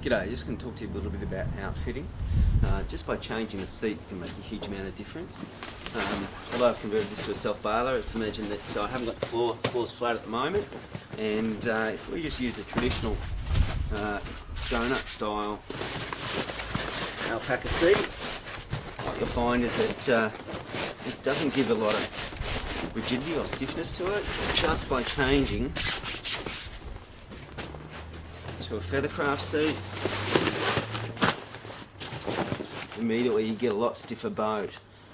G'day, just going to talk to you a little bit about outfitting. Just by changing the seat you can make a huge amount of difference. Although I've converted this to a self-bailer, it's imagined that I haven't got the floor's flat at the moment, and if we just use a traditional donut style alpaca seat, what you'll find is that it doesn't give a lot of rigidity or stiffness to it. Just by changing to a Packrafts seat, immediately you get a lot stiffer boat,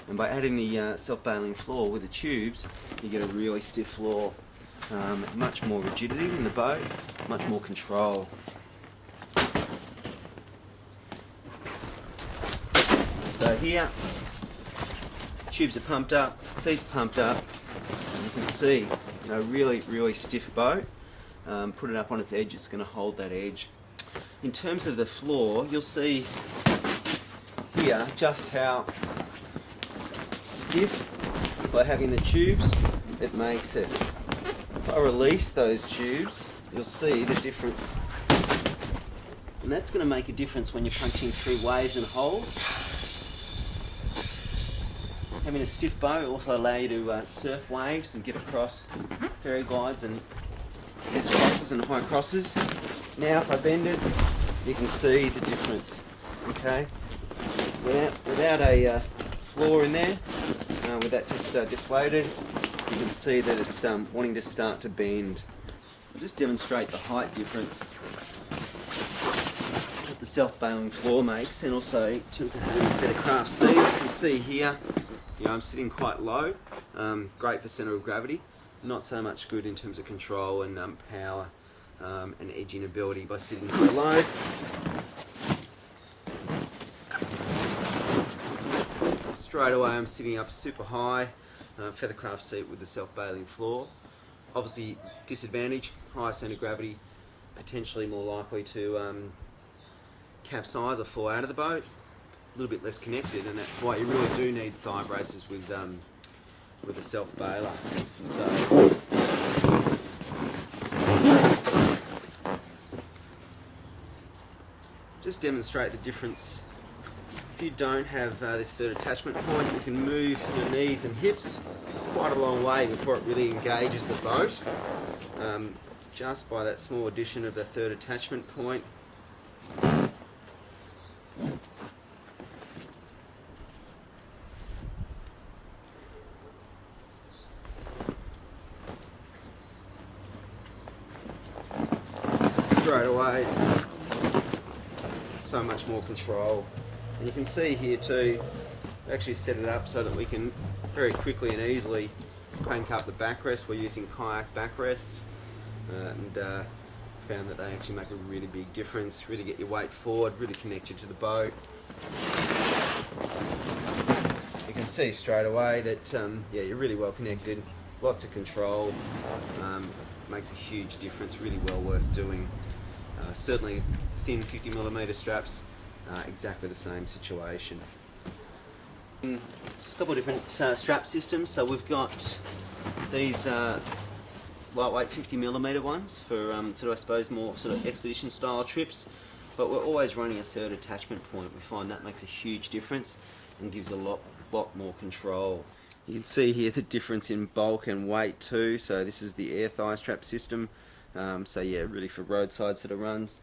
and by adding the self-bailing floor with the tubes you get a really stiff floor, much more rigidity in the boat, much more control. So here, tubes are pumped up, seats pumped up, and you can see, really stiff boat. Put it up on its edge, it's going to hold that edge. In terms of the floor, you'll see here just how stiff, by having the tubes, it makes it. If I release those tubes, you'll see the difference. And that's going to make a difference when you're punching through waves and holes. Having a stiff bow will also allow you to surf waves and get across ferry glides and crosses and high crosses. Now if I bend it, you can see the difference. Okay, without a floor in there, with that just deflated, you can see that it's wanting to start to bend. I'll just demonstrate the height difference that the self-bailing floor makes, and also in terms of having a Packrafts seat. You can see here, I'm sitting quite low, great for centre of gravity. Not so much good in terms of control and power and edging ability by sitting so low. Straight away I'm sitting up super high, Packrafts seat with the self-bailing floor. Obviously disadvantage, higher centre of gravity, potentially more likely to capsize or fall out of the boat. A little bit less connected, and that's why you really do need thigh braces with a self-bailer. So just demonstrate the difference. If you don't have this third attachment point, you can move your knees and hips quite a long way before it really engages the boat. Just by that small addition of the third attachment point. Straight away, so much more control. And you can see here too, we actually set it up so that we can very quickly and easily crank up the backrest. We're using kayak backrests, and found that they actually make a really big difference, really get your weight forward, really connect you to the boat. You can see straight away that you're really well connected, lots of control, makes a huge difference, really well worth doing. Certainly thin 50mm straps, exactly the same situation. It's a couple of different strap systems. So we've got these lightweight 50mm ones for I suppose more sort of expedition style trips, but we're always running a third attachment point. We find that makes a huge difference and gives a lot more control. You can see here the difference in bulk and weight too. So this is the air thigh strap system. So yeah, really for roadside sort of runs.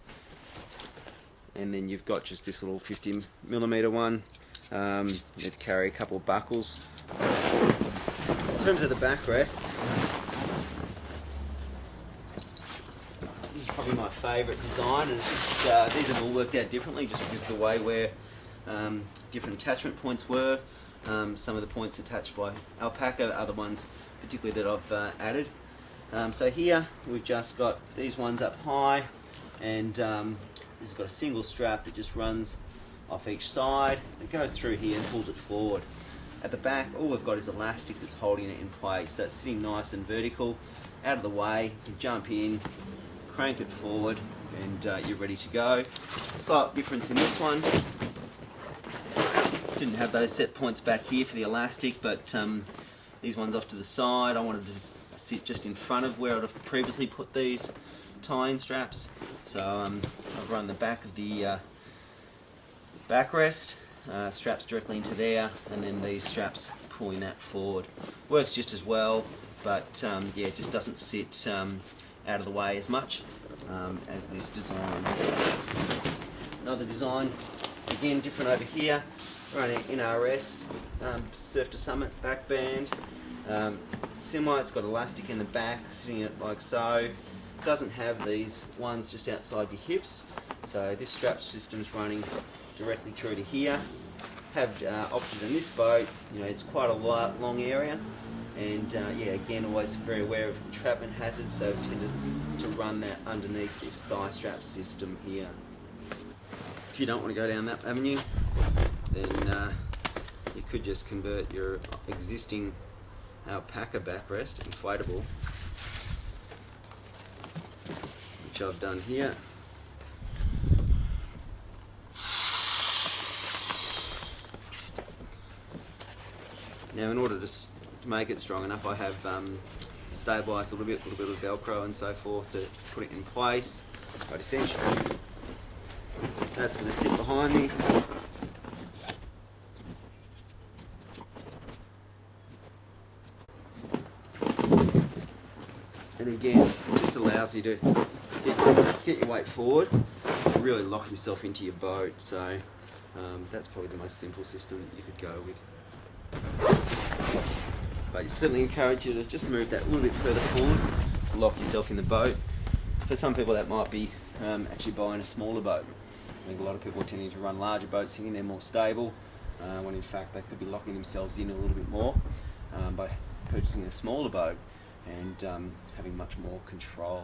And then you've got just this little 50mm one. You need to carry a couple of buckles. In terms of the backrests, this is probably my favourite design, and it's just, these have all worked out differently just because of the way where different attachment points were. Some of the points attached by alpaca, other ones particularly that I've added. So here we've just got these ones up high, and this has got a single strap that just runs off each side. It goes through here and pulls it forward. At the back, all we've got is elastic that's holding it in place. So it's sitting nice and vertical, out of the way. You jump in, crank it forward, and you're ready to go. Slight difference in this one. Didn't have those set points back here for the elastic, but these ones off to the side. I wanted to sit just in front of where I'd have previously put these. tie-in straps. So I've run the back of the backrest, straps directly into there, and then these straps pulling that forward. Works just as well, but yeah, it just doesn't sit out of the way as much as this design. Another design, again different over here, running NRS, Surf to Summit back band. Similar, it's got elastic in the back, sitting it like so. Doesn't have these ones just outside your hips, so this strap system's running directly through to here. Have opted in this boat, you know, it's quite a long area, and yeah, again, always very aware of entrapment hazards, so tended to run that underneath this thigh strap system here. If you don't want to go down that avenue, then you could just convert your existing alpaca backrest, inflatable, which I've done here. Now, in order to make it strong enough, I have stabilised a little bit of Velcro and so forth to put it in place. But essentially, that's going to sit behind me. And again, it just allows you to get your weight forward and really lock yourself into your boat. So that's probably the most simple system that you could go with. But I certainly encourage you to just move that a little bit further forward to lock yourself in the boat. For some people that might be actually buying a smaller boat. I think a lot of people are tending to run larger boats thinking they're more stable, when in fact they could be locking themselves in a little bit more by purchasing a smaller boat and having much more control.